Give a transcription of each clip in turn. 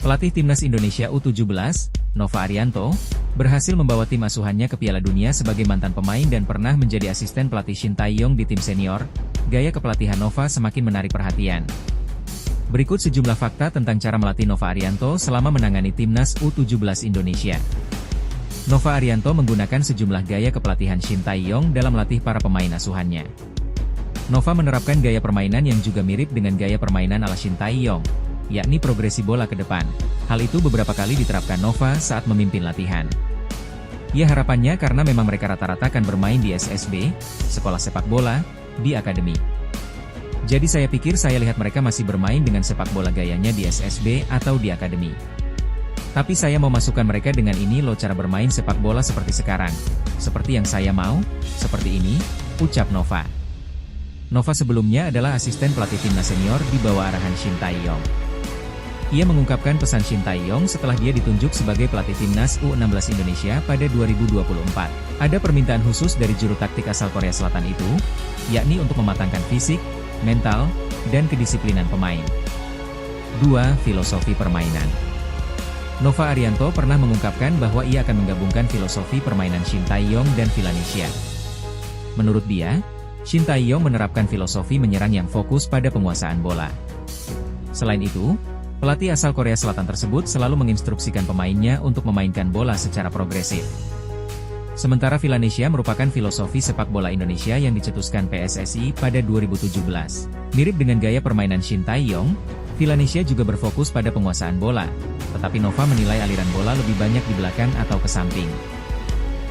Pelatih Timnas Indonesia U17, Nova Arianto, berhasil membawa tim asuhannya ke Piala Dunia sebagai mantan pemain dan pernah menjadi asisten pelatih Shin Tae-yong di tim senior. Gaya kepelatihan Nova semakin menarik perhatian. Berikut sejumlah fakta tentang cara melatih Nova Arianto selama menangani Timnas U17 Indonesia. Nova Arianto menggunakan sejumlah gaya kepelatihan Shin Tae-yong dalam melatih para pemain asuhannya. Nova menerapkan gaya permainan yang juga mirip dengan gaya permainan ala Shin Tae-yong, yakni progresi bola ke depan. Hal itu beberapa kali diterapkan Nova saat memimpin latihan. Ya, harapannya karena memang mereka rata-rata kan bermain di SSB, sekolah sepak bola, di akademi. Jadi saya pikir saya lihat mereka masih bermain dengan sepak bola gayanya di SSB atau di akademi. Tapi saya mau masukkan mereka dengan ini loh cara bermain sepak bola seperti sekarang. Seperti yang saya mau, seperti ini, ucap Nova. Nova sebelumnya adalah asisten pelatih timnas senior di bawah arahan Shin Tae-yong. Ia mengungkapkan pesan Shin Tae-yong setelah dia ditunjuk sebagai pelatih timnas U16 Indonesia pada 2024. Ada permintaan khusus dari juru taktik asal Korea Selatan itu, yakni untuk mematangkan fisik, mental, dan kedisiplinan pemain. 2. Filosofi permainan. Nova Arianto pernah mengungkapkan bahwa ia akan menggabungkan filosofi permainan Shin Tae-yong dan Villanesia. Menurut dia, Shin Tae-yong menerapkan filosofi menyerang yang fokus pada penguasaan bola. Selain itu, pelatih asal Korea Selatan tersebut selalu menginstruksikan pemainnya untuk memainkan bola secara progresif. Sementara Villanesia merupakan filosofi sepak bola Indonesia yang dicetuskan PSSI pada 2017. Mirip dengan gaya permainan Shin Tae-yong, Villanesia juga berfokus pada penguasaan bola, tetapi Nova menilai aliran bola lebih banyak di belakang atau ke samping.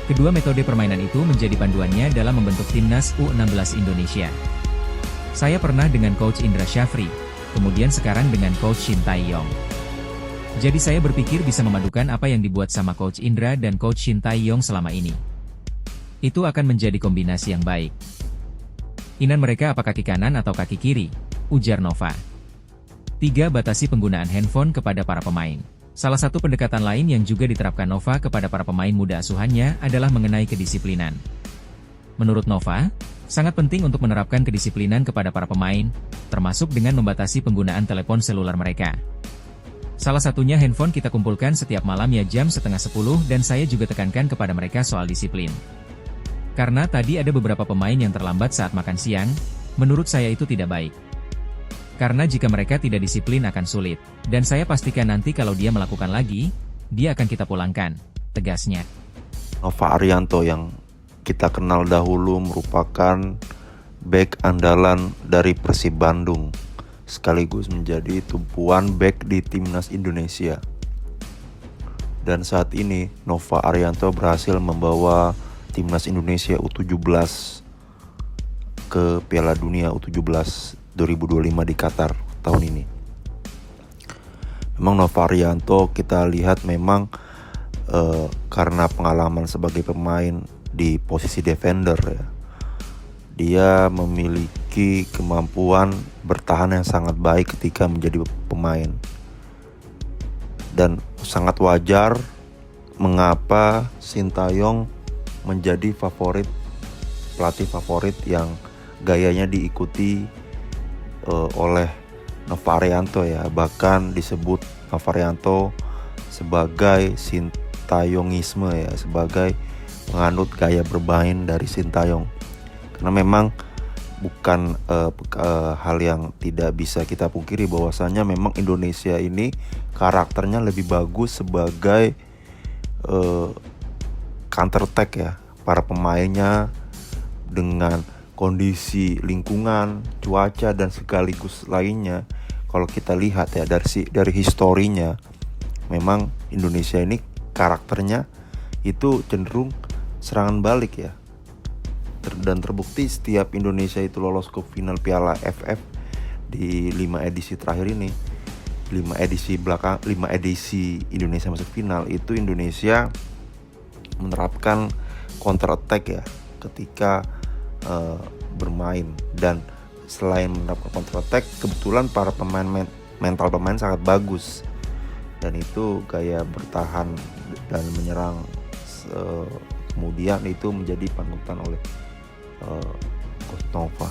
Kedua metode permainan itu menjadi panduannya dalam membentuk Timnas U16 Indonesia. Saya pernah dengan Coach Indra Syafri, kemudian sekarang dengan Coach Shin Tae-yong. Jadi saya berpikir bisa memadukan apa yang dibuat sama Coach Indra dan Coach Shin Tae-yong selama ini. Itu akan menjadi kombinasi yang baik. Inan mereka apa kaki kanan atau kaki kiri, ujar Nova. 3. Batasi penggunaan handphone kepada para pemain. Salah satu pendekatan lain yang juga diterapkan Nova kepada para pemain muda asuhannya adalah mengenai kedisiplinan. Menurut Nova, sangat penting untuk menerapkan kedisiplinan kepada para pemain, termasuk dengan membatasi penggunaan telepon seluler mereka. Salah satunya handphone kita kumpulkan setiap malam ya jam 9:30 dan saya juga tekankan kepada mereka soal disiplin. Karena tadi ada beberapa pemain yang terlambat saat makan siang, menurut saya itu tidak baik. Karena jika mereka tidak disiplin akan sulit, dan saya pastikan nanti kalau dia melakukan lagi, dia akan kita pulangkan, tegasnya. Nova Arianto yang kita kenal dahulu merupakan bek andalan dari Persib Bandung, sekaligus menjadi tumpuan bek di Timnas Indonesia. Dan saat ini Nova Arianto berhasil membawa Timnas Indonesia U17 ke Piala Dunia U17 2025 di Qatar tahun ini. Memang Nova Arianto kita lihat memang karena pengalaman sebagai pemain di posisi defender ya, dia memiliki kemampuan bertahan yang sangat baik ketika menjadi pemain. Dan sangat wajar mengapa Shin Tae-yong menjadi pelatih favorit yang gayanya diikuti oleh Nova Arianto ya. Bahkan disebut Nova Arianto sebagai Shin Tae-yongisme ya, sebagai penganut gaya bermain dari Shin Tae-yong. Karena memang bukan hal yang tidak bisa kita pungkiri bahwasanya memang Indonesia ini karakternya lebih bagus sebagai counter attack ya. Para pemainnya dengan kondisi lingkungan, cuaca dan sekaligus lainnya, kalau kita lihat ya dari historinya, memang Indonesia ini karakternya itu cenderung serangan balik ya. Dan terbukti setiap Indonesia itu lolos ke final Piala AFF di 5 edisi terakhir ini, 5 edisi Indonesia masuk final, itu Indonesia menerapkan counter attack ya ketika bermain. Dan selain menerapkan counter attack, kebetulan para mental pemain sangat bagus, dan itu gaya bertahan dan menyerang kemudian itu menjadi panutan oleh Coach Nova.